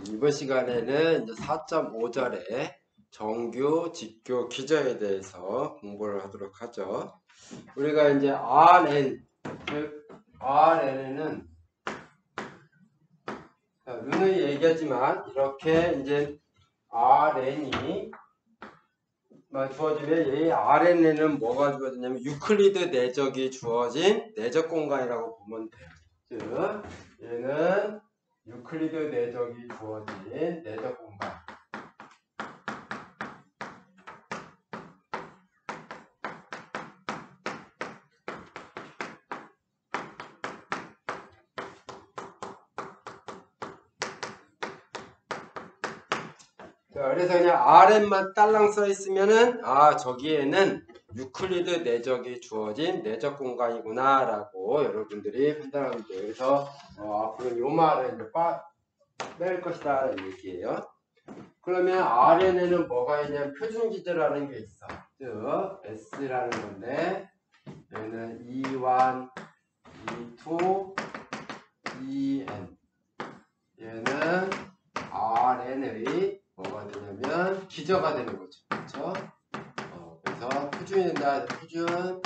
이번 시간에는 이제 4.5절의 정규, 직교, 기저에 대해서 공부를 하도록 하죠. 우리가 이제 Rn, 즉 Rn에는 누누이 얘기하지만 이렇게 이제 Rn이 주어지면 이 Rn에는 뭐가 주어지냐면 유클리드 내적이 주어진 내적 공간이라고 보면 돼요. 즉 얘는 유클리드 내적이 주어진 내적 공간. 자, 그래서 그냥 Rn만 딸랑 써 있으면은 저기에는 유클리드 내적이 주어진 내적 공간이구나 라고 여러분들이 판단하면 돼요. 그래서 앞으로 요 말을 이제 뺄 것이다 라는 얘기예요. 그러면 Rn에는 뭐가 있냐면 표준 기저라는 게 있어. 즉 S라는 건데 얘는 E1, E2, EN 얘는 Rn의 뭐가 되냐면 기저가 되는 거죠. 그렇죠? 그래서 표준이 된다. 표준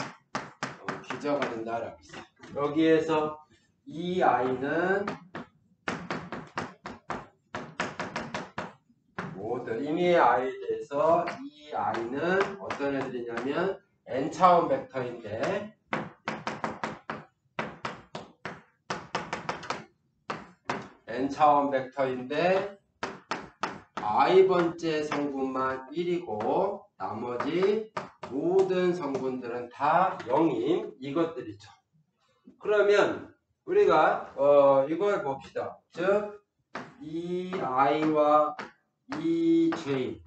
기저가 된다라고 있어요. 여기에서 이 아이는 모든 임의의 아이에 대해서 이 아이는 어떤 애들이냐면 n차원 벡터인데 n차원 벡터인데 i번째 성분만 1이고 나머지 모든 성분들은 다 0인 이것들이죠. 그러면 우리가 이걸 봅시다. 즉 이 i와 이 j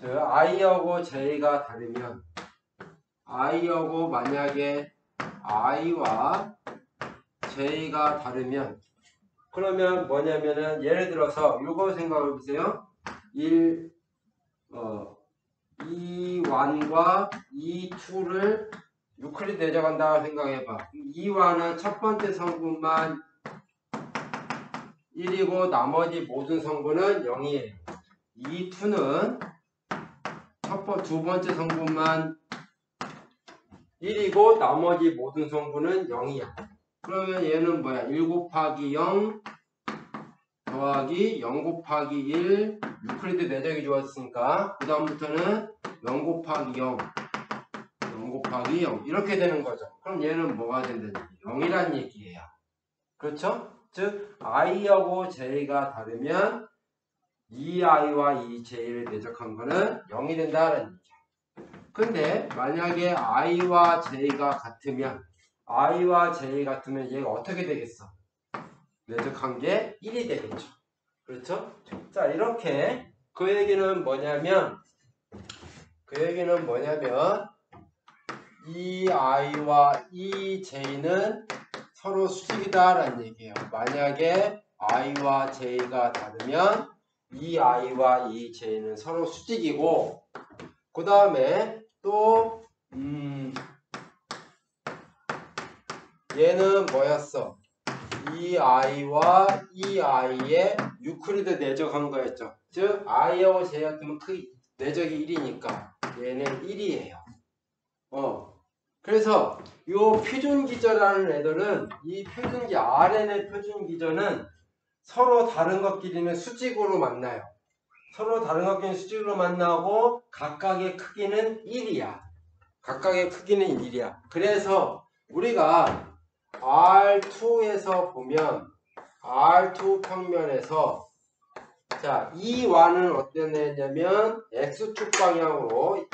즉 i하고 j가 다르면 i하고 만약에 i와 j가 다르면 그러면 뭐냐면은 예를 들어서 이거 생각해 보세요. E1과 E2를 유클리드 내적한다고 생각해봐. E1은 첫 번째 성분만 1이고 나머지 모든 성분은 0이에요. E2는 두 번째 성분만 1이고 나머지 모든 성분은 0이야. 그러면 얘는 뭐야? 1 곱하기 0 더하기 0 곱하기 1 유클리드 내적이 주어졌으니까 그 다음부터는 0 곱하기 0 0 곱하기 0 이렇게 되는 거죠. 그럼 얘는 뭐가 된다는 얘기예요? 0이란 얘기예요. 그렇죠? 즉 i하고 j가 다르면 이 i와 이 j를 내적한 거는 0이 된다는 얘기예요. 근데 만약에 i와 j가 같으면 얘가 어떻게 되겠어? 내적한 게 1이 되겠죠. 그렇죠? 자, 이렇게 그 얘기는 뭐냐면 이 i와 이 j는 서로 수직이다 라는 얘기예요. 만약에 i와 j가 다르면 이 i와 이 j는 서로 수직이고 그 다음에 또 얘는 뭐였어? 이 i와 이 i의 유클리드 내적한 거였죠. 즉 i하고 j 같으면 내적이 1이니까 얘는 1이에요. 그래서 이 표준기저라는 애들은 이 표준기 Rn의 표준기저는 서로 다른 것끼리는 수직으로 만나요. 서로 다른 것끼리는 수직으로 만나고 각각의 크기는 1이야. 그래서 우리가 R2에서 보면 R2 평면에서 자, 이 완은 어떤 애냐면 X축 방향으로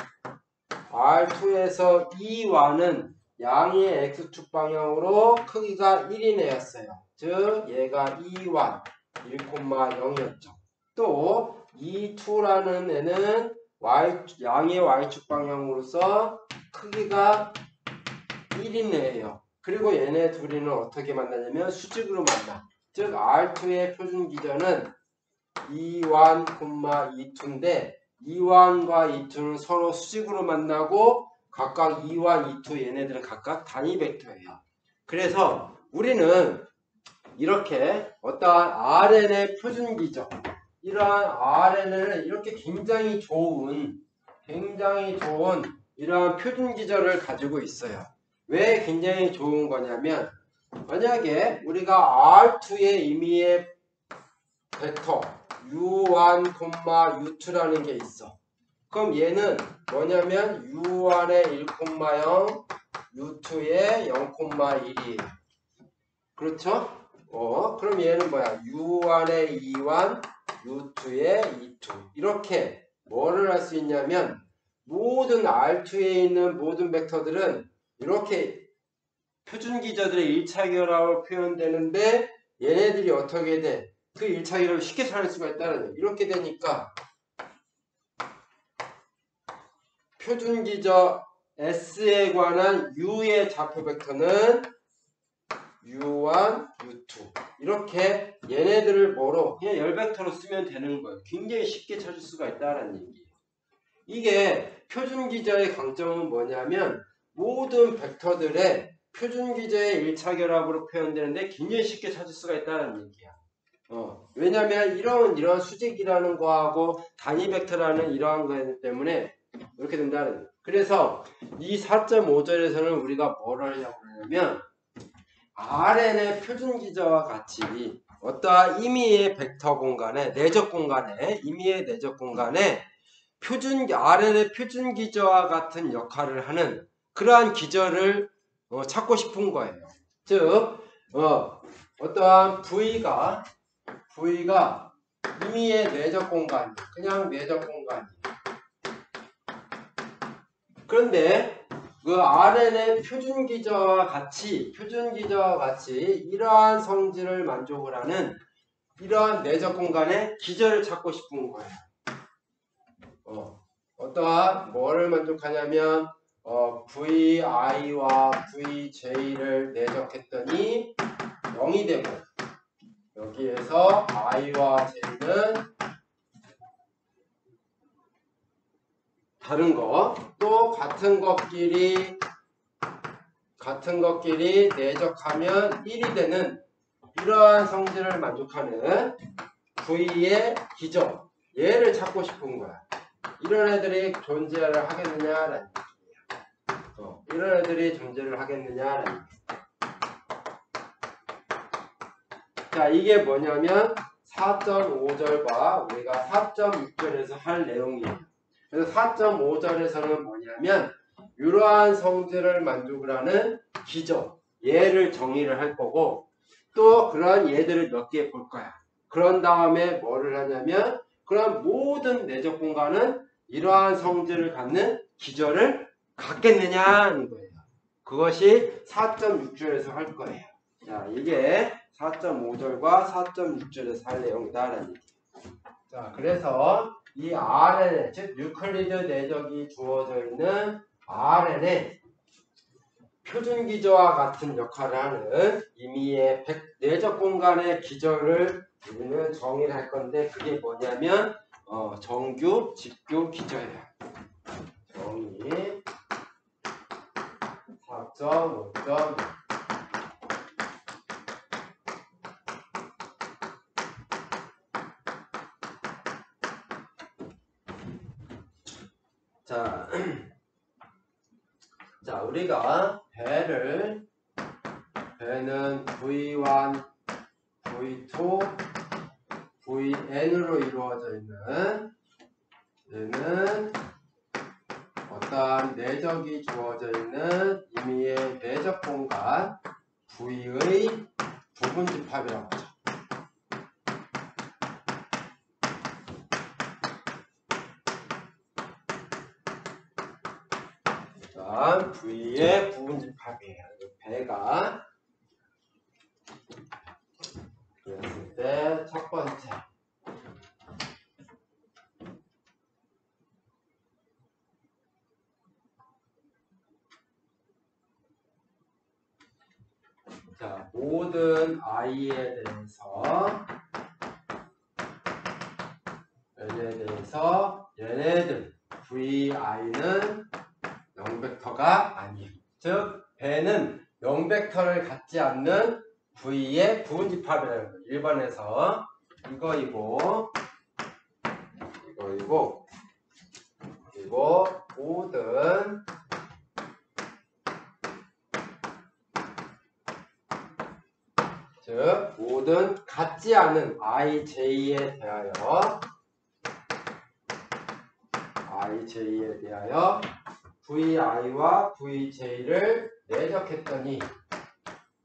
R2에서 이 완은 양의 X축 방향으로 크기가 1인 애였어요. 즉 얘가 2완 1,0였죠. 또 E2라는 애는 양의 Y축 방향으로서 크기가 1인 애예요. 그리고 얘네 둘이는 어떻게 만나냐면 수직으로 만나. 즉 R2의 표준 기저는 E1, E2인데 E1과 E2는 서로 수직으로 만나고 각각 E1, E2 얘네들은 각각 단위 벡터예요. 그래서 우리는 이렇게 어떠한 Rn의 표준 기저 이러한 RNN은 이렇게 굉장히 좋은 이러한 표준 기저를 가지고 있어요. 왜 굉장히 좋은 거냐면 만약에 우리가 R2의 임의의 벡터 U1, U2라는 게 있어. 그럼 얘는 뭐냐면 U1의 1, 0, U2의 0,1이에요. 그렇죠? 그럼 얘는 뭐야? U1의 2, U2의 2. 이렇게 뭐를 할 수 있냐면 모든 R2에 있는 모든 벡터들은 이렇게 표준 기저들의 1차 결합으로 표현되는데 얘네들이 어떻게 돼? 그 1차 결합을 쉽게 찾을 수가 있다는 거예요. 이렇게 되니까 표준 기저 S에 관한 U의 좌표 벡터는 U1, U2 이렇게 얘네들을 뭐로 그냥 열벡터로 쓰면 되는 거예요. 굉장히 쉽게 찾을 수가 있다는 얘기예요. 이게 표준 기저의 강점은 뭐냐면 모든 벡터들의 표준 기저의 1차 결합으로 표현되는데 굉장히 쉽게 찾을 수가 있다는 얘기야. 왜냐면 이런 수직이라는 거하고 단위 벡터라는 이러한 거 때문에 이렇게 된다는 거예요. 그래서 이 4.5절에서는 우리가 뭘 하려고 하냐면 RN의 표준 기저와 같이 어떠한 임의의 벡터 공간에 내적 공간에 RN의 표준 기저와 같은 역할을 하는 그러한 기저를 찾고 싶은 거예요. 즉 어떠한 V가 임의의 내적 공간, 그냥 내적 공간이에요. 그런데 그 RN의 표준 기저와 같이 이러한 성질을 만족을 하는 이러한 내적 공간의 기저를 찾고 싶은 거예요. 어떠한 뭐를 만족하냐면 VI와 VJ를 내적했더니 0이 되고 여기에서 I와 J는 다른 거, 또 같은 것끼리 내적하면 1이 되는 이러한 성질을 만족하는 V의 기저, 얘를 찾고 싶은 거야. 이런 애들이 존재를 하겠느냐라는 얘기예요. 이런 애들이 존재를 하겠느냐라는 얘기예요. 자, 이게 뭐냐면 4.5절과 우리가 4.6절에서 할 내용이에요. 그래서 4.5절에서는 뭐냐면 이러한 성질을 만족을 하는 기저, 얘를 정의를 할 거고 또 그러한 얘들을 몇 개 볼 거야. 그런 다음에 뭐를 하냐면 그러한 모든 내적 공간은 이러한 성질을 갖는 기저를 갖겠느냐 하는 거예요. 그것이 4.6절에서 할 거예요. 자, 이게 4.5절과 4.6절에서 할 내용이다라는 얘기예요. 자, 그래서 이 RNA, 즉 유클리드 내적이 주어져 있는 RNA 표준 기저와 같은 역할을 하는 임의의 내적 공간의 기저를 우리는 정의를 할 건데 그게 뭐냐면 정규, 직규 기저예요. 정의 4.5점 자, 우리가 배는 V1, V2, Vn으로 이루어져 있는 얘는 어떠한 내적이 주어져 있는 임의의 내적 공간 V의 부분집합이라고 하죠. V의 부분집합이에요. 배가 그랬을 때 첫 번째 자, 모든 i에 대해서 얘네들 vi는 0벡터가 아니에요. 즉 배는 0벡터를 갖지 않는 V의 부분집합이라는 거예요. 1번에서 이거이고 이거이고, 그리고 모든 즉 모든 같지 않은 ij에 대하여 vi와 vj를 내적했더니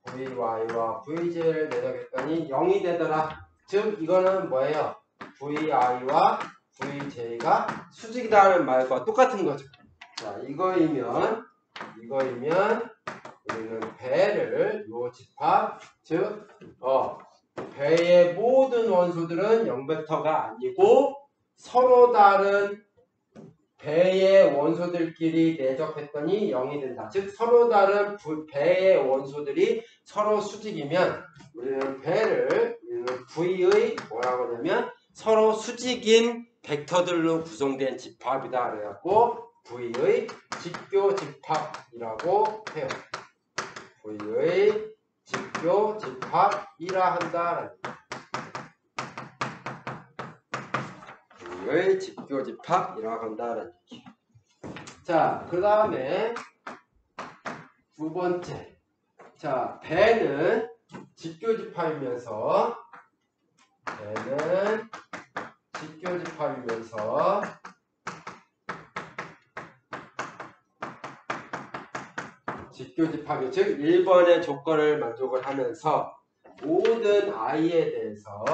vy와 vj를 내적했더니 0이 되더라. 즉 이거는 뭐예요? vi와 vj가 수직이라는 말과 똑같은 거죠. 자, 이거이면 우리는 배를 요 집합, 즉 배의 모든 원소들은 0벡터가 아니고 서로 다른 배의 원소들끼리 내적했더니 0이 된다. 즉 서로 다른 배의 원소들이 서로 수직이면 우리는 V의 뭐라고 하냐면 서로 수직인 벡터들로 구성된 집합이다. 그래갖고 V의 직교 집합이라고 해요. V의 직교 집합이라 한다. V의 직교 집합이라고 한다는 얘기. 자, 그 다음에 두 번째. 자, 배는 직교 집합이면서 직교 집합이 즉 1번의 조건을 만족을 하면서 모든 i에 대해서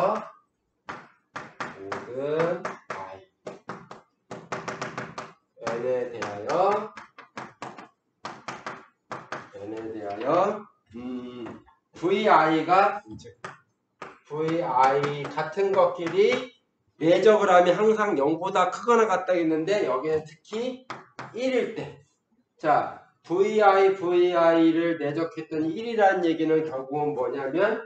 모든 i n에 대하여 vi가 vi 같은 것끼리 내적을 하면 항상 0보다 크거나 같다 했는데 여기는 특히 1일 때. 자, vi를 내적했더니 1이라는 얘기는 결국은 뭐냐면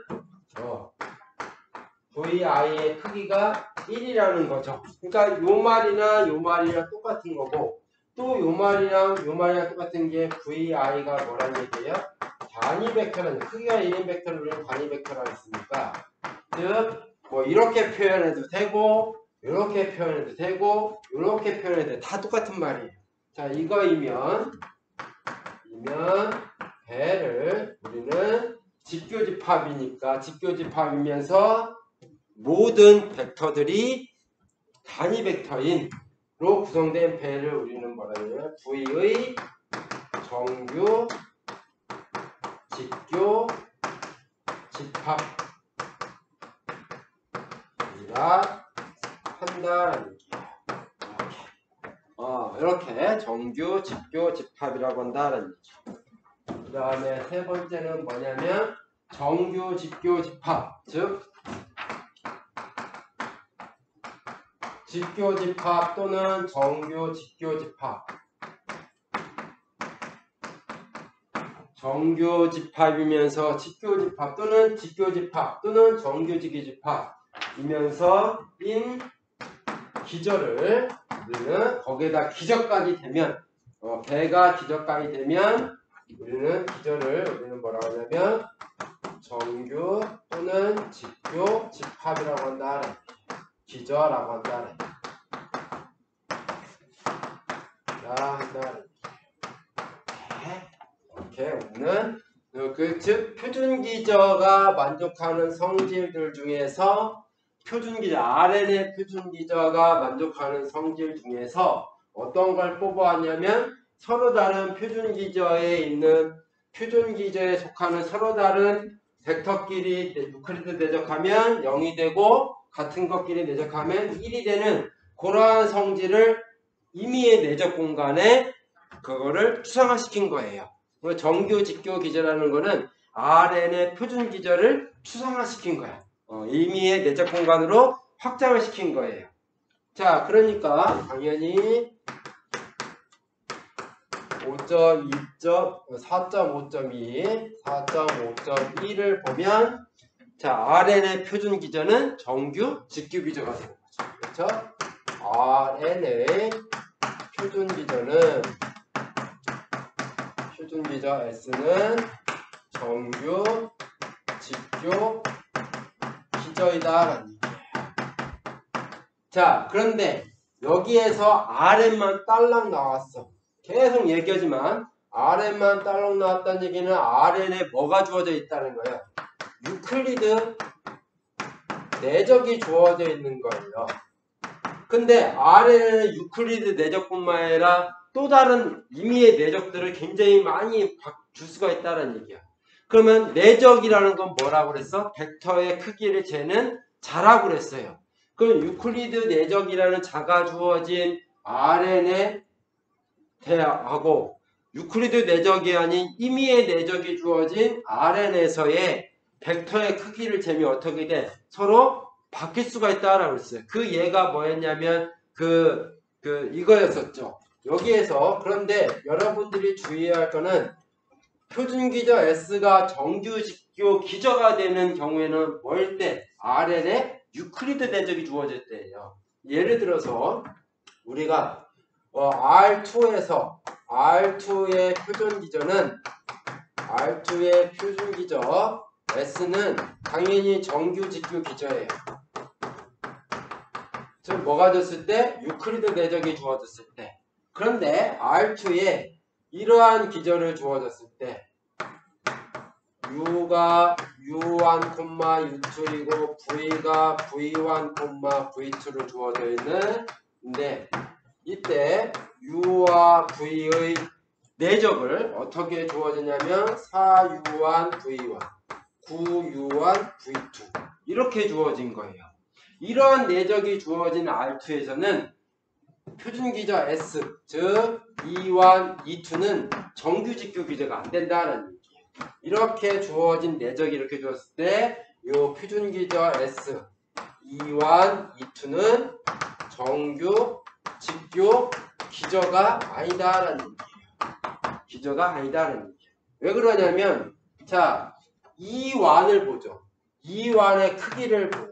vi의 크기가 1이라는 거죠. 그러니까 요 말이랑 똑같은 거고 또 요 말이랑 똑같은 게 vi가 뭐라는 얘기예요? 단위 벡터는 크기가 1인 벡터를 우리는 단위 벡터라고 했으니까 즉 뭐 이렇게 표현해도 되고 이렇게 표현해도 되고 이렇게 표현해도 다 똑같은 말이에요. 자, 이거이면 배를 우리는 직교집합이니까 직교집합이면서 모든 벡터들이 단위 벡터인로 구성된 배를 우리는 뭐라 해요? V의 정규 직교 집합이라 한다라는 얘기예요. 이렇게 정규 직교 집합이라고 한다라는 얘기예요. 그 다음에 세 번째는 뭐냐면 정규 직교 집합, 즉 직교 집합 또는 정규 직교 집합. 정규 집합이면서 직교 집합 또는 직교 집합 또는 정규 직교 집합이면서 인 기저를 우리는 거기에다 기저까지 되면 배가 기저까지 되면 우리는 뭐라고 하냐면 정규 또는 직교 집합이라고 한다. 기저라고 한다. 이렇게 우리는 즉 표준 기저가 만족하는 성질들 중에서 RN의 표준 기저가 만족하는 성질 중에서 어떤 걸 뽑아왔냐면 서로 다른 표준 기저에 속하는 서로 다른 벡터끼리 유클리드 내적하면 0이 되고 같은 것끼리 내적하면 1이 되는 그러한 성질을 임의의 내적 공간에 그거를 추상화시킨 거예요. 정규 직교 기저라는 거는 RN의 표준 기저를 추상화시킨 거야. 임의의 내적 공간으로 확장을 시킨 거예요. 자, 그러니까 당연히 4.5.2를 보면 자, RN의 표준 기저는 정규 직교 기저가 되는 거죠. 그렇죠? RN의 표준 기저 S는 정규 직교 기저이다라는 얘기예요. 자, 그런데 여기에서 RN만 딸랑 나왔어. 계속 얘기하지만 RN만 딸랑 나왔다는 얘기는 RN에 뭐가 주어져 있다는 거예요. 유클리드 내적이 주어져 있는 거예요. 근데 RN에는 유클리드 내적뿐만 아니라 또 다른 임의의 내적들을 굉장히 많이 줄 수가 있다는 얘기야. 그러면 내적이라는 건 뭐라고 그랬어? 벡터의 크기를 재는 자라고 그랬어요. 그럼 유클리드 내적이라는 자가 주어진 RN에 대하고 유클리드 내적이 아닌 임의의 내적이 주어진 RN에서의 벡터의 크기를 재면 어떻게 돼? 서로 바뀔 수가 있다라고 했어요. 그 예가 뭐였냐면 이거였었죠. 여기에서 그런데 여러분들이 주의해야 할 거는 표준기저 S가 정규직교 기저가 되는 경우에는 뭐일 때? RN에 유클리드 내적이 주어질 때예요. 예를 들어서 우리가 R2에서 R2의 표준기저 S는 당연히 정규직교 기저예요. 즉 뭐가 됐을 때? 유클리드 내적이 주어졌을 때. 그런데 R2에 이러한 기저를 주어졌을 때 U가 U1, U2이고 V가 V1, V2로 주어져 있는데 이때 U와 V의 내적을 어떻게 주어지냐면 4U1, V1, 9U1, V2 이렇게 주어진 거예요. 이러한 내적이 주어진 R2에서는 표준기저 S, 즉 E1, E2는 정규직교 기저가 안 된다는 얘기예요. 이렇게 주어진 내적이 이렇게 주었을 때 이 표준기저 S, E1, E2는 정규직교 기저가 아니다라는 얘기예요. 기저가 아니다라는 얘기예요. 왜 그러냐면 자, E1을 보죠. E1의 크기를 보죠.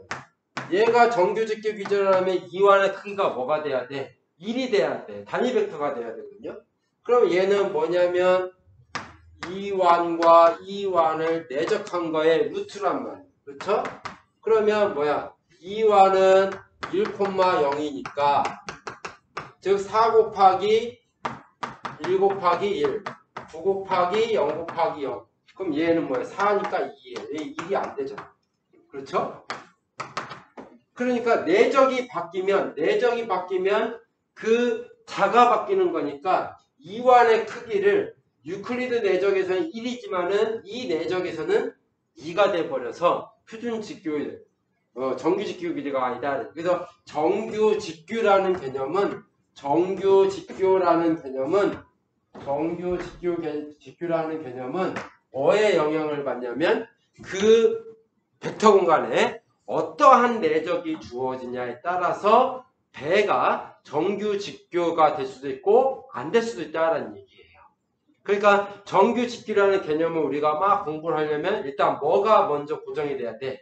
얘가 정규직교 기저라면 E1의 크기가 뭐가 돼야 돼? 1이 돼야 돼. 단위 벡터가 돼야 되거든요. 그럼 얘는 뭐냐면 E1과 E1을 내적한 거에 루트란 말이에요. 그렇죠? 그러면 뭐야? E1은 1,0이니까 즉 4 곱하기 1 곱하기 1 9 곱하기 0 곱하기 0 그럼 얘는 뭐야? 4니까 2예요. 얘 1이 안 되잖아. 그렇죠? 그러니까 내적이 바뀌면 그 자가 바뀌는 거니까 E1의 크기를 유클리드 내적에서는 1이지만은 이 내적에서는 2가 돼버려서 표준직교 정규직교 기저가 아니다. 그래서 정규직교라는 개념은 뭐에 영향을 받냐면 그 벡터 공간에 어떠한 내적이 주어지냐에 따라서 배가 정규직교가 될 수도 있고 안 될 수도 있다는 얘기예요. 그러니까 정규직교라는 개념을 우리가 막 공부를 하려면 일단 뭐가 먼저 고정이 돼야 돼?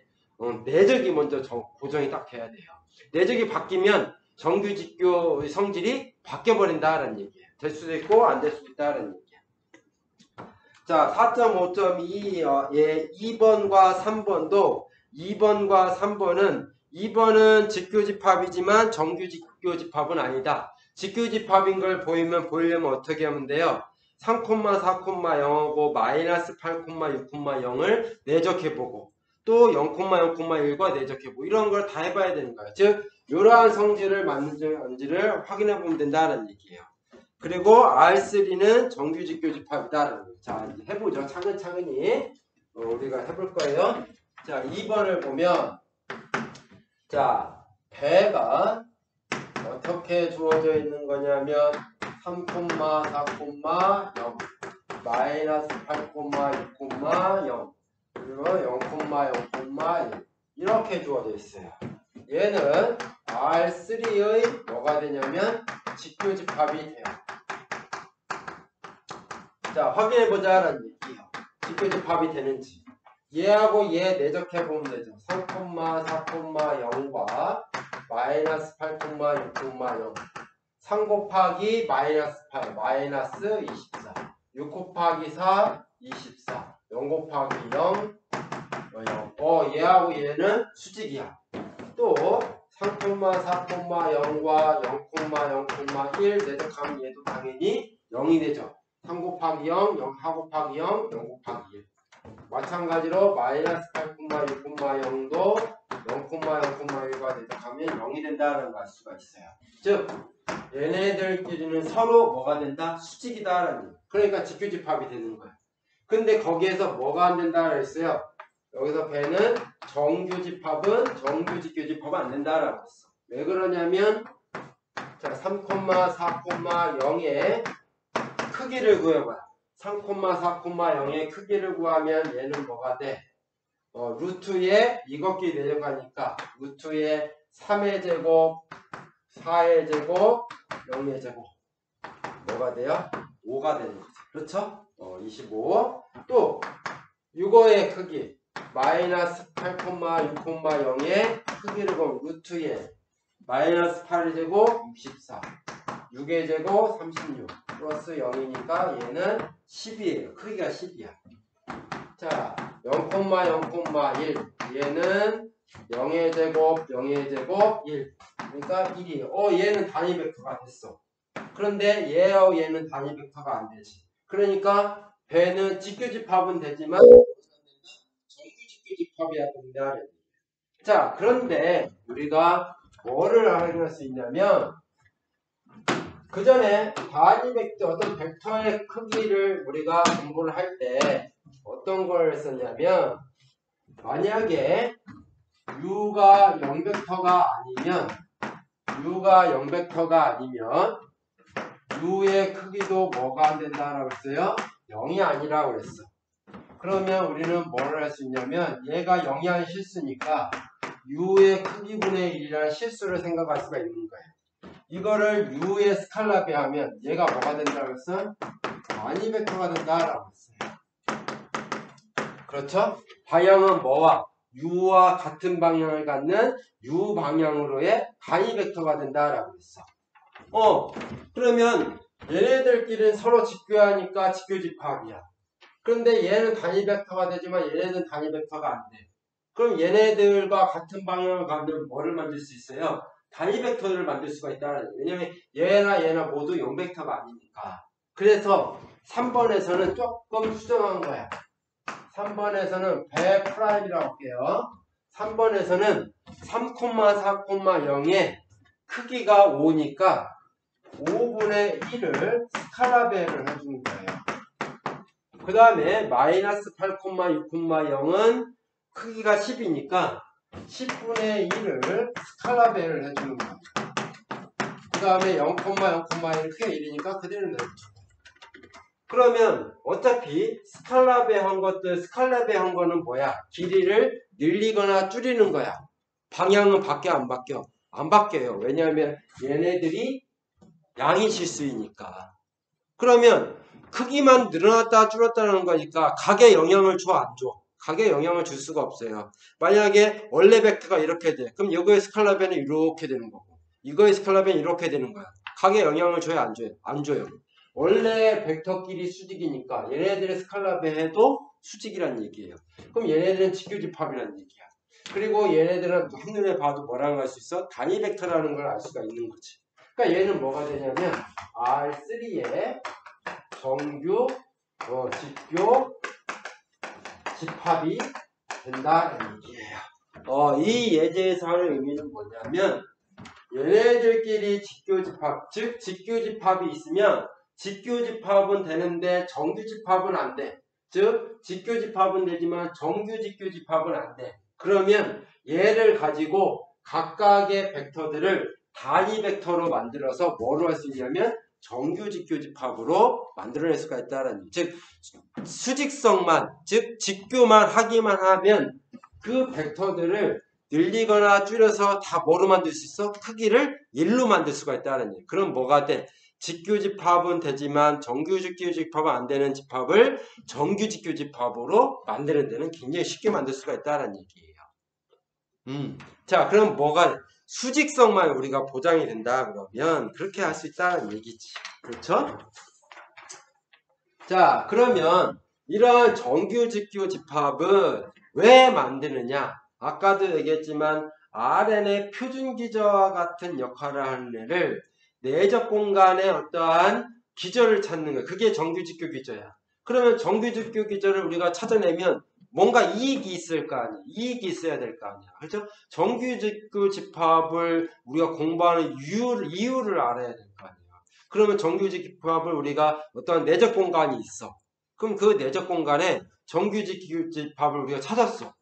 내적이 먼저 고정이 딱 돼야 돼요. 내적이 바뀌면 정규직교의 성질이 바뀌어버린다는 얘기예요. 될 수도 있고 안 될 수도 있다는 얘기예요. 자, 4.5.2 2번과 3번도 2번과 3번은 2번은 직교집합이지만 정규직교집합은 아니다. 직교집합인 걸 보이려면 어떻게 하면 돼요? 3, 4, 0하고 마이너스 8, 6, 0을 내적해보고 또 0, 0,1과 내적해보고 이런 걸 다 해봐야 되는 거예요. 즉 이러한 성질을 맞는지를 확인해보면 된다는 얘기예요. 그리고 R3는 정규직교집합이다. 자, 이제 해보죠. 차근차근히 우리가 해볼 거예요. 자, 2번을 보면 자, 배가 어떻게 주어져 있는 거냐면 3, 4, 0 마이너스 8, 6, 0 그리고 0, 0,1 이렇게 주어져 있어요. 얘는 R3의 뭐가 되냐면 직교집합이 돼요. 자, 확인해보자라는 얘기예요. 직교집합이 되는지. 얘하고 얘 내적해보면 되죠. 3, 4, 0과 마이너스 8, 6, 0 3 곱하기 마이너스 8 마이너스 24 6 곱하기 4 24 0 곱하기 0 0 얘하고 얘는 수직이야. 또 3,4,0과 0,0,1 내적하면 얘도 당연히 0이 되죠. 3 곱하기 0, 4 곱하기 0, 0 곱하기 1. 마찬가지로 마이너스 8,6,0도 0,0,1과 대적하면 0이 된다는 걸 알 수가 있어요. 즉 얘네들끼리는 서로 뭐가 된다? 수직이다라는. 그러니까 직교집합이 되는 거야. 근데 거기에서 뭐가 안 된다고 했어요? 여기서 배는 정규집합은 정규직교집합은 안 된다라고 했어. 왜 그러냐면 자 3,4,0의 크기를 구해봐요. 3,4,0의 크기를 구하면 얘는 뭐가 돼? 루트에 이것끼리 내려가니까 루트에 3의 제곱, 4의 제곱, 0의 제곱 뭐가 돼요? 5가 되는 거죠. 그렇죠? 25. 또 이거의 크기 마이너스 8,6,0의 크기를 보면 루트에 마이너스 8의 제곱 64 6의 제곱 36 플러스 0이니까 얘는 10이에요. 크기가 10이야. 자 0,0,1 얘는 0의 제곱 0의 제곱 1 그러니까 1이에요. 얘는 단위 벡터가 됐어. 그런데 얘와 얘는 단위 벡터가 안 되지. 그러니까 배는 직교집합은 되지만 정규직교집합이야 된다. 자 그런데 우리가 뭐를 확인할 수 있냐면 그 전에 단위 벡터 어떤 벡터의 크기를 우리가 공부를 할 때 어떤 걸 썼냐면 만약에 U가 0벡터가 아니면 U의 크기도 뭐가 안 된다라고 했어요? 0이 아니라고 그랬어. 그러면 우리는 뭐를 할 수 있냐면 얘가 0이 아닌 실수니까 U의 크기분의 1이라는 실수를 생각할 수가 있는 거예요. 이거를 U의 스칼라 배하면 얘가 뭐가 된다고 했어? 단위 벡터가 된다라고 했어요. 그렇죠? 방향은 뭐와? U와 같은 방향을 갖는 U 방향으로의 단위 벡터가 된다라고 했어. 그러면 얘네들끼리는 서로 직교하니까 직교집합이야. 그런데 얘는 단위 벡터가 되지만 얘네들은 단위 벡터가 안 돼. 그럼 얘네들과 같은 방향을 갖는 뭐를 만들 수 있어요? 단위 벡터를 만들 수가 있다. 왜냐면 얘나 모두 0벡터가 아니니까. 그래서 3번에서는 조금 수정한 거야. 3번에서는 100'이라고 할게요. 3번에서는 3,4,0의 크기가 5니까 5분의 1을 스칼라 배를 해주는 거예요. 그 다음에 마이너스 8,6,0은 크기가 10이니까 10분의 1을 스칼라 배를 해주는 거예요. 그 다음에 0,0,1은 크기가 1이니까 그대로 내려줘. 그러면 어차피 스칼라 배 한 거는 뭐야? 길이를 늘리거나 줄이는 거야. 방향은 바뀌어 안 바뀌어? 안 바뀌어요. 왜냐하면 얘네들이 양이 실수이니까. 그러면 크기만 늘어났다 줄었다는 거니까 각에 영향을 줘 안 줘? 각에 영향을 줄 수가 없어요. 만약에 원래 벡터가 이렇게 돼. 그럼 이거의 스칼라 배는 이렇게 되는 거고 이거의 스칼라 배는 이렇게 되는 거야. 각에 영향을 줘요 안 줘요? 안 줘요. 원래 벡터끼리 수직이니까 얘네들의 스칼라 배해도 수직이란 얘기예요. 그럼 얘네들은 직교집합이란 얘기야. 그리고 얘네들은 한눈에 봐도 뭐라고 할 수 있어? 단위 벡터라는 걸 알 수가 있는 거지. 그러니까 얘는 뭐가 되냐면 R3의 정규 직교 집합이 된다는 얘기예요. 이 예제에서 하는 의미는 뭐냐면 얘네들끼리 직교집합, 즉 직교집합이 있으면 직교집합은 되는데 정규집합은 안 돼. 즉 직교집합은 되지만 정규직교집합은 안 돼. 그러면 얘를 가지고 각각의 벡터들을 단위 벡터로 만들어서 뭐로 할 수 있냐면 정규직교집합으로 만들어낼 수가 있다는 얘기. 즉 수직성만, 즉 직교만 하기만 하면 그 벡터들을 늘리거나 줄여서 다 뭐로 만들 수 있어? 크기를 1로 만들 수가 있다는 얘기. 그럼 뭐가 돼? 직교집합은 되지만 정규직교집합은 안 되는 집합을 정규직교집합으로 만드는 데는 굉장히 쉽게 만들 수가 있다는 얘기예요. 자, 그럼 뭐가 수직성만 우리가 보장이 된다 그러면 그렇게 할 수 있다는 얘기지. 그렇죠? 자, 그러면 이런 정규직교집합은 왜 만드느냐? 아까도 얘기했지만 Rn의 표준 기저와 같은 역할을 하는 애를 내적 공간의 어떠한 기저를 찾는 거야. 그게 정규직교 기저야. 그러면 정규직교 기저를 우리가 찾아내면 뭔가 이익이 있을 거 아니야. 이익이 있어야 될 거 아니야. 그렇죠? 정규직교 집합을 우리가 공부하는 이유를 알아야 될 거 아니야. 그러면 정규직집합을 우리가 어떤 내적 공간이 있어. 그럼 그 내적 공간에 정규직집합을 우리가 찾았어.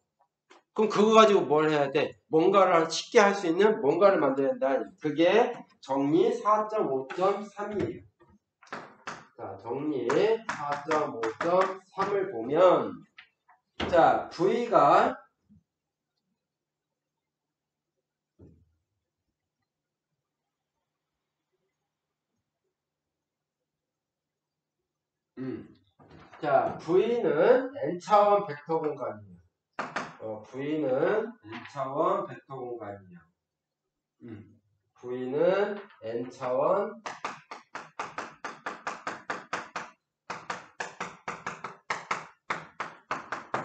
그럼 그거 가지고 뭘 해야 돼? 뭔가를 쉽게 할 수 있는 뭔가를 만들어야 된다. 그게 정리 4.5.3이에요. 자, 정리 4.5.3을 보면 자, V가 자, V는 n차원 벡터 공간이에요. V는 n차원 벡터 공간이에요. V는 n차원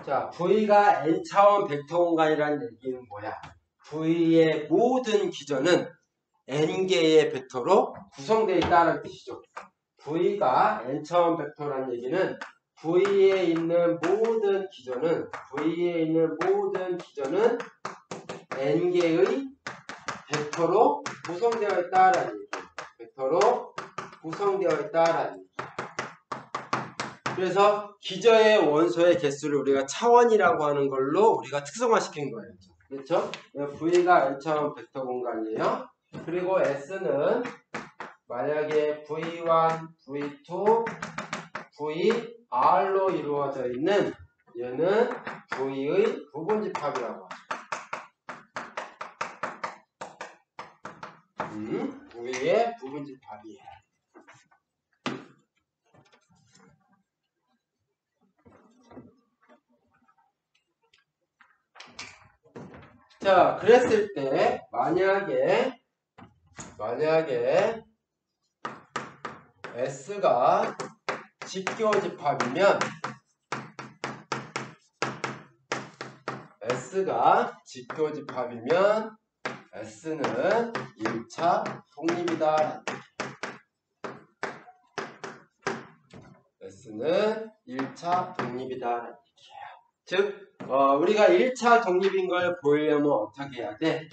자, V가 n차원 벡터 공간이라는 얘기는 뭐야? V의 모든 기저는 n개의 벡터로 구성되어 있다는 뜻이죠. V가 n차원 벡터라는 얘기는 V에 있는 모든 기저는 n개의 벡터로 구성되어 있다라는 얘기예요. 벡터로 구성되어 있다라는 얘기예요. 그래서 기저의 원소의 개수를 우리가 차원이라고 하는 걸로 우리가 특성화시킨 거예요. 그렇죠? V가 n차원 벡터 공간이에요. 그리고 S는 만약에 V1, V2, VR로 이루어져 있는 얘는 V의 부분집합이라고 하죠. V의 부분집합이에요. 자, 그랬을 때 만약에 S가 직교집합이면 S는 1차 독립이다. S는 1차 독립이다. 즉 우리가 1차 독립인 걸 보이려면 어떻게 해야 돼?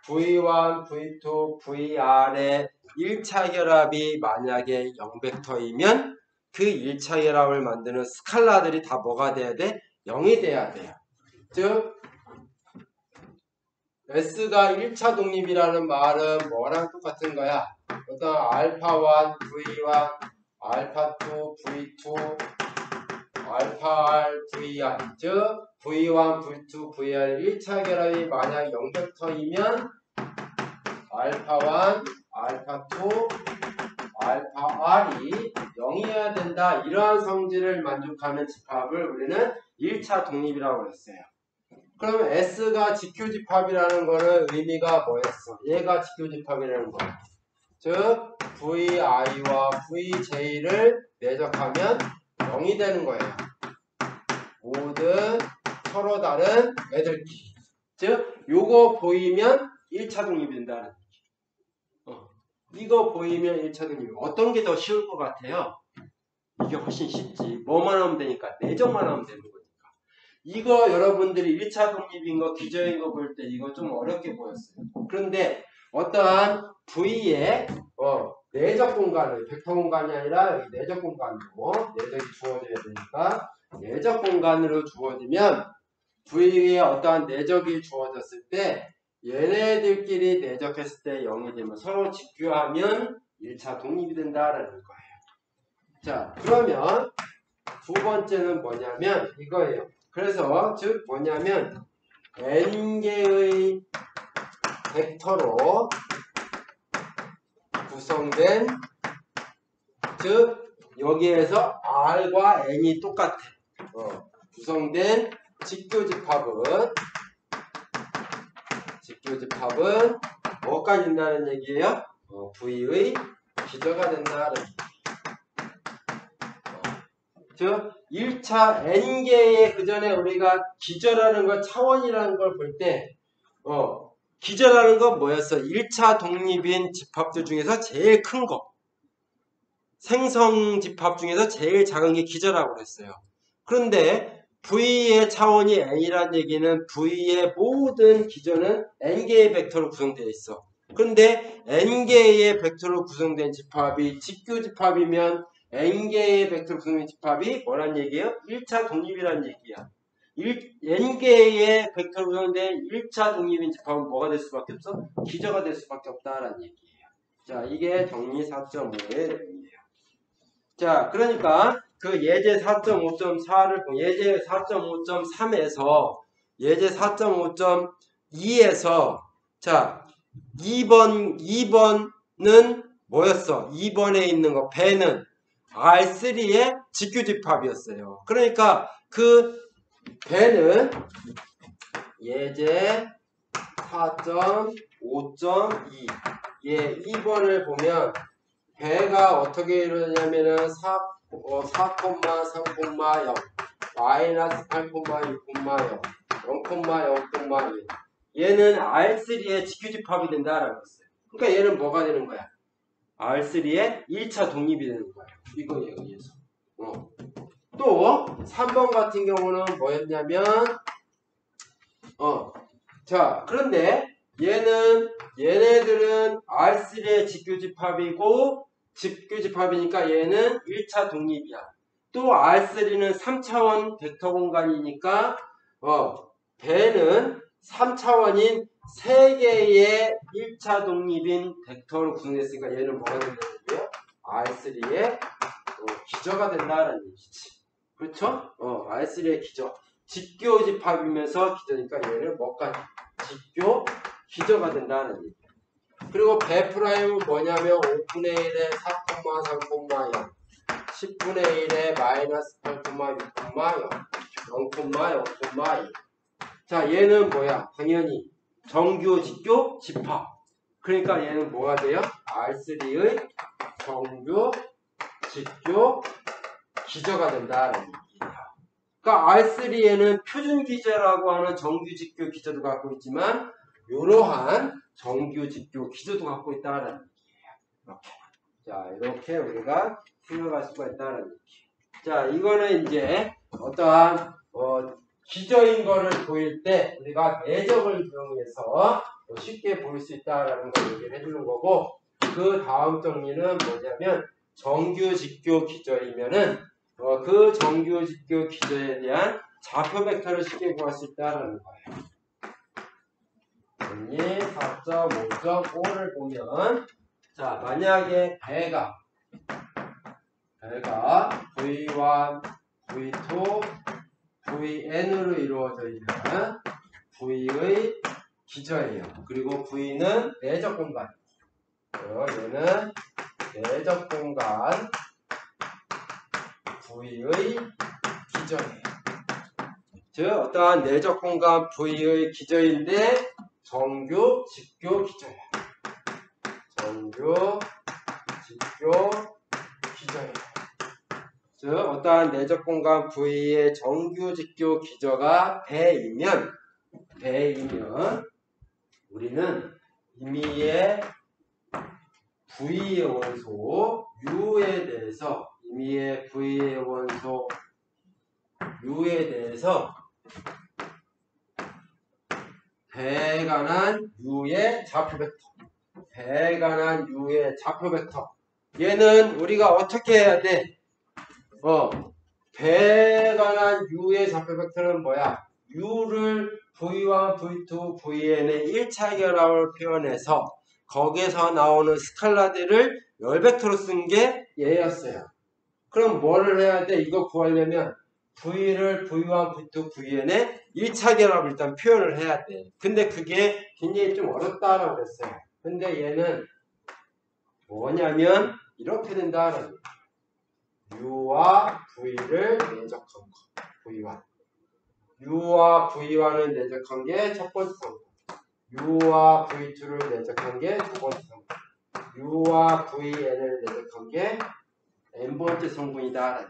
V1, V2, VR의 1차 결합이 만약에 0벡터이면 그 1차 결합을 만드는 스칼라들이 다 뭐가 돼야 돼? 0이 돼야 돼요. 즉 S가 1차 독립이라는 말은 뭐랑 똑같은 거야? 어떤 알파1, V1, 알파2, V2, 알파-R, VR 즉 V1, V2, VR 1차 결합이 만약 0벡터이면 알파1, 알파2, 알파-R이 0이어야 된다. 이러한 성질을 만족하는 집합을 우리는 1차 독립이라고 했어요. 그러면 S가 직교집합이라는 거는 의미가 뭐였어? 얘가 직교집합이라는 거야. 즉 VI와 VJ를 내적하면 0이 되는 거예요. 모든 서로 다른 애들끼리. 즉 요거 보이면 1차 독립이 된다는 얘기. 이거 보이면 1차 독립. 어떤 게 더 쉬울 것 같아요? 이게 훨씬 쉽지. 뭐만 하면 되니까. 내적만 하면 되는 거니까. 이거 여러분들이 1차 독립인 거, 기저인 거 볼 때 이거 좀 어렵게 보였어요. 그런데 어떠한 V의 내적 공간을, 벡터 공간이 아니라 여기 내적 공간으로 내적이 주어져야 되니까 내적 공간으로 주어지면 V에 어떠한 내적이 주어졌을 때 얘네들끼리 내적했을 때 0이 되면 서로 직교하면 1차 독립이 된다라는 거예요. 자, 그러면 두 번째는 뭐냐면 이거예요. 그래서 즉 뭐냐면 n개의 벡터로 구성된 즉 여기에서 R과 N이 똑같아. 구성된 직교집합은 뭐가 된다는 얘기예요? V의 기저가 된다는 얘기예요. 즉 1차 n개의 그 전에 우리가 기저라는 걸 차원이라는 걸 볼 때 기저라는 건 뭐였어? 1차 독립인 집합들 중에서 제일 큰 거. 생성 집합 중에서 제일 작은 게 기저라고 그랬어요. 그런데 V의 차원이 n이란 얘기는 V의 모든 기저는 n개의 벡터로 구성되어 있어. 그런데 n개의 벡터로 구성된 집합이 직교 집합이면 n개의 벡터로 구성된 집합이 뭐란 얘기예요? 1차 독립이란 얘기야. n개의 벡터로 구성된 1차 독립인 집합은 뭐가 될 수밖에 없어? 기저가 될 수밖에 없다라는 얘기예요. 자, 이게 정리 4.5의 내용이에요. 자, 그러니까 그 예제 4.5.4를 예제 4.5.3에서 예제 4.5.2에서 자, 2번은 뭐였어? 2번에 있는 거 배는 R3의 직규집합이었어요. 그러니까 그 배는 예제 4.5.2 예, 2번을 보면 배가 어떻게 이루어지냐면은 4,3,0 마이너스 8,6,0 0,0,1 얘는 R3의 직규집합이 된다라고 했어요. 그러니까 얘는 뭐가 되는 거야? R3의 1차 독립이 되는 거야. 이거에 의해서. 또 3번 같은 경우는 뭐였냐면 자, 그런데 얘네들은 R3의 직규집합이고 직규집합이니까 얘는 1차 독립이야. 또 R3는 3차원 벡터 공간이니까 배는 3차원인 3개의 1차 독립인 벡터로 구성됐으니까 얘는 뭐가 된다고요? R3의 기저가 된다는 얘기지. 그렇죠? R3의 기저. 직교집합이면서 기저니까 얘는 뭐가 직교 기저가 된다는 얘기예요. 그리고 배 프라임은 뭐냐면 5분의 1에 4,3,0 10분의 1에 마이너스 8,6,0 0,0,2 자, 얘는 뭐야? 당연히 정규 직교 집합. 그러니까 얘는 뭐가 돼요? R3의 정규 직교 기저가 된다는 얘기예요. 그러니까 R3에는 표준 기저라고 하는 정규 직교 기저도 갖고 있지만 이러한 정규 직교 기저도 갖고 있다는 얘기예요. 이렇게. 자, 이렇게 우리가 생각할 수가 있다는 얘기예요. 자, 이거는 이제 어떠한 기저인 거를 보일 때 우리가 내적을 이용해서 쉽게 보일 수 있다라는 걸 얘기를 해주는 거고, 그 다음 정리는 뭐냐면 정규 직교 기저이면은 그 정규 직교 기저에 대한 좌표 벡터를 쉽게 구할 수 있다는 거예요. 정리 4.5.5를 보면 자, 만약에 배가 V1, V2, Vn으로 이루어져 있는 V의 기저예요. 그리고 V는 내적 공간. 얘는 내적 공간 V의 기저예요. 즉 어떠한 내적 공간 V의 기저인데 정규 직교 기저예요. 정규 직교 기저예요. 즉 어떠한 내적 공간 V의 정규 직교 기저가 배이면 우리는 임의의 V의 원소 U에 대해서 V의 원소 U에 대해서 배에 관한 U의 좌표 벡터. 배에 관한 U의 좌표 벡터. 얘는 우리가 어떻게 해야 돼? 배에 관한 U의 좌표 벡터는 뭐야? U를 V1, V2, Vn의 1차 결합을 표현해서 거기에서 나오는 스칼라들을 열벡터로 쓴 게 얘였어요. 그럼 뭐를 해야 돼? 이거 구하려면 V를 V1, V2, Vn의 1차 결합을 일단 표현을 해야 돼. 근데 그게 굉장히 좀 어렵다라고 그랬어요. 근데 얘는 뭐냐면 이렇게 된다는 거예요. U와 V를 내적한 거. V1. U와 V1을 내적한 게 첫 번째 성분. U와 V2를 내적한 게 두 번째 성분. U와 Vn을 내적한 게 n번째 성분이다.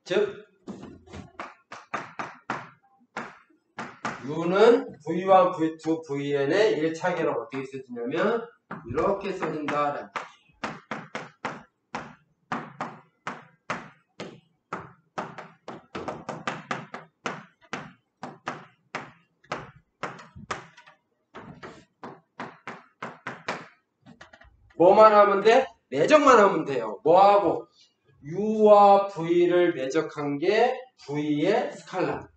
즉 U는 V1, V2, Vn의 1차계라고 어떻게 써지냐면 이렇게 써진다. 뭐만 하면 돼? 내적만 하면 돼요. 뭐하고? U와 V를 내적한 게 V의 스칼라.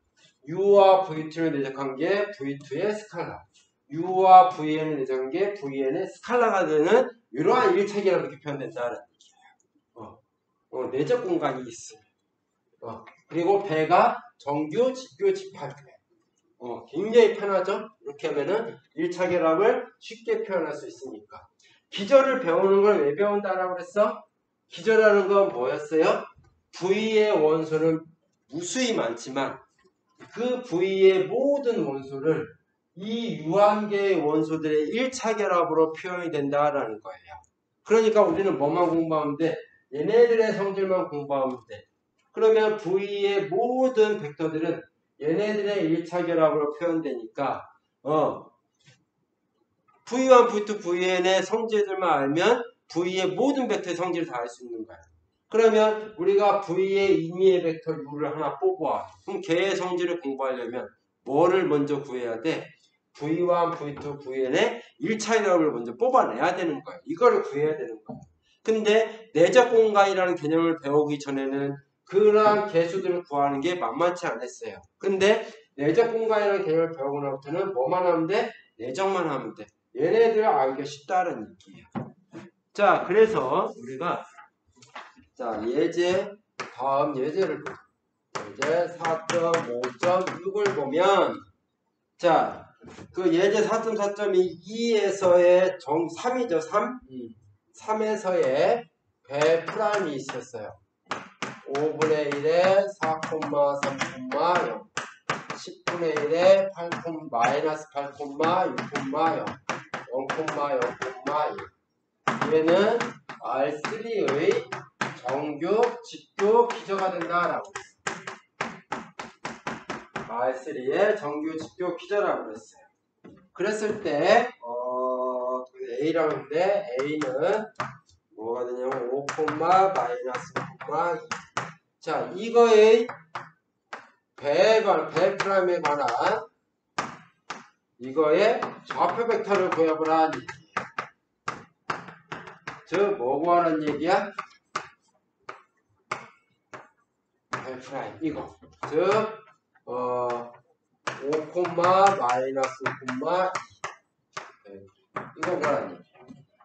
U와 V2를 내적한 게 V2의 스칼라. U와 Vn을 내적한 게 Vn의 스칼라가 되는 이러한 일체계라고 이렇게 표현된다는 얘기예요. 내적 공간이 있어요. 그리고 배가 정규, 직교, 집합. 굉장히 편하죠? 이렇게 하면은 1차 결합을 쉽게 표현할 수 있으니까. 기절을 배우는 걸 왜 배운다라고 그랬어? 기절하는 건 뭐였어요? V의 원소는 무수히 많지만 그 V의 모든 원소를 이 유한계의 원소들의 1차 결합으로 표현이 된다라는 거예요. 그러니까 우리는 뭐만 공부하면 돼? 얘네들의 성질만 공부하면 돼. 그러면 V의 모든 벡터들은 얘네들의 1차 결합으로 표현되니까 V1, V2, Vn의 성질들만 알면 V의 모든 벡터의 성질을 다 알 수 있는 거야. 그러면 우리가 V의 임의의 벡터 U를 하나 뽑아. 그럼 걔의 성질을 공부하려면 뭐를 먼저 구해야 돼? V1, V2, Vn의 1차 결합을 먼저 뽑아내야 되는 거야. 이거를 구해야 되는 거야. 근데 내적 공간이라는 개념을 배우기 전에는 그러한 개수들을 구하는 게 만만치 않았어요. 근데 내적 공간이라는 개념을 배우고 나부터는 뭐만 하면 돼? 내적만 하면 돼. 얘네들 알기가 쉽다는 얘기예요. 자, 그래서 우리가 예제 다음 예제를 보자. 예제 4.5.6을 보면 그 예제 4.4.2에서의 3이죠. 3? 3에서의 배 프라임이 있었어요. 5분의 1에 4,3,0 10분의 1에 8, 마이너스 8,6,0 0,0,2 얘는 R3의 정규, 직교, 기저가 된다라고 했어요. R3의 정규, 직교, 기저라고 했어요. 그랬을 때 A라고 했는데 A는 뭐가 되냐면 5, 마이너스 5,2 자, 이거의 배 프라임에 관한 이거의 좌표 벡터를 구해보라는 얘기예요. 즉, 뭐 구하는 얘기야? 배 프라임 이거. 즉, 5, 마이너스 5,2 이거 구하는 얘기예요.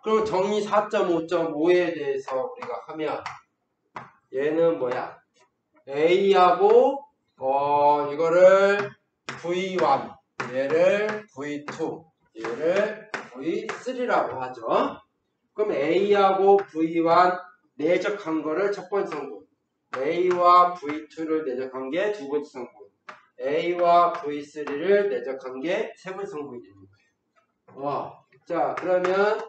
그럼 정리 4.5.5에 대해서 우리가 하면 얘는 뭐야? A하고 이거를 V1, 얘를 V2, 얘를 V3라고 하죠. 그럼 A하고 V1 내적한 거를 첫 번째 성분, A와 V2를 내적한 게 두 번째 성분, A와 V3를 내적한 게 세 번째 성분이 되는 거예요. 자, 그러면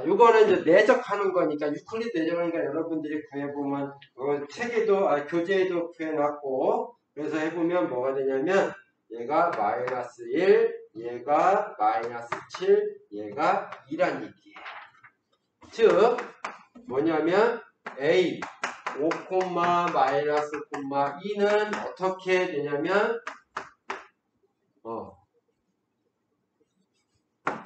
요거는 이제 내적하는 거니까 유클리드 내적하니까 여러분들이 구해보면 책에도 교재에도 구해놨고 그래서 해보면 뭐가 되냐면 얘가 마이너스 1, 얘가 마이너스 7, 얘가 2란 얘기예요. 즉 뭐냐면 A 5, 마이너스 2는 어떻게 되냐면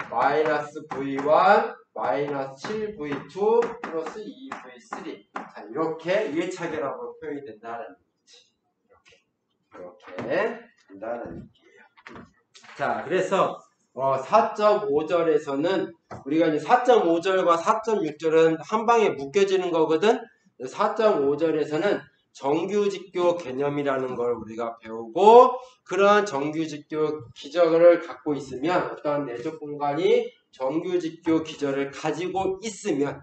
마이너스 V1 마이너스 7V2 플러스 2V3 자, 이렇게 1차 결합으로 표현이 된다는 얘기지. 이렇게 된다는 얘기예요. 자, 그래서 4.5절에서는 우리가 이제 4.5절과 4.6절은 한 방에 묶여지는 거거든. 4.5절에서는 정규직교 개념이라는 걸 우리가 배우고 그러한 정규직교 기저를 갖고 있으면 어떠한 내적 공간이 정규직교 기저를 가지고 있으면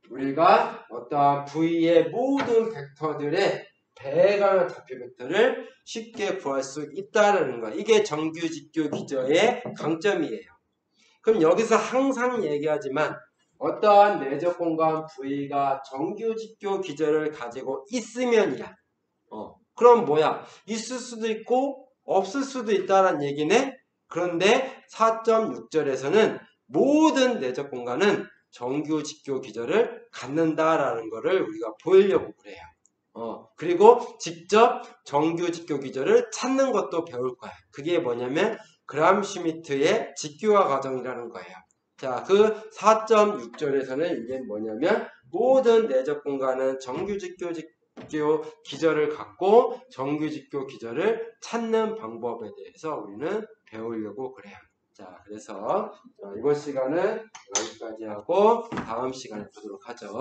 우리가 어떠한 V의 모든 벡터들의 배에 관한 좌표 벡터를 쉽게 구할 수 있다는 거. 이게 정규직교 기저의 강점이에요. 그럼 여기서 항상 얘기하지만 어떠한 내적 공간 V가 정규직교 기저를 가지고 있으면이야. 그럼 뭐야? 있을 수도 있고 없을 수도 있다는 얘기네. 그런데 4.6절에서는 모든 내적 공간은 정규 직교 기절을 갖는다라는 것을 우리가 보이려고 그래요. 그리고 직접 정규 직교 기절을 찾는 것도 배울 거야. 그게 뭐냐면 그람슈미트의 직교화 과정이라는 거예요. 자, 그 4.6절에서는 이게 뭐냐면 모든 내적 공간은 정규 직교 기절을 갖고 정규 직교 기절을 찾는 방법에 대해서 우리는 배우려고 그래요. 자, 그래서 이번 시간은 여기까지 하고 다음 시간에 보도록 하죠.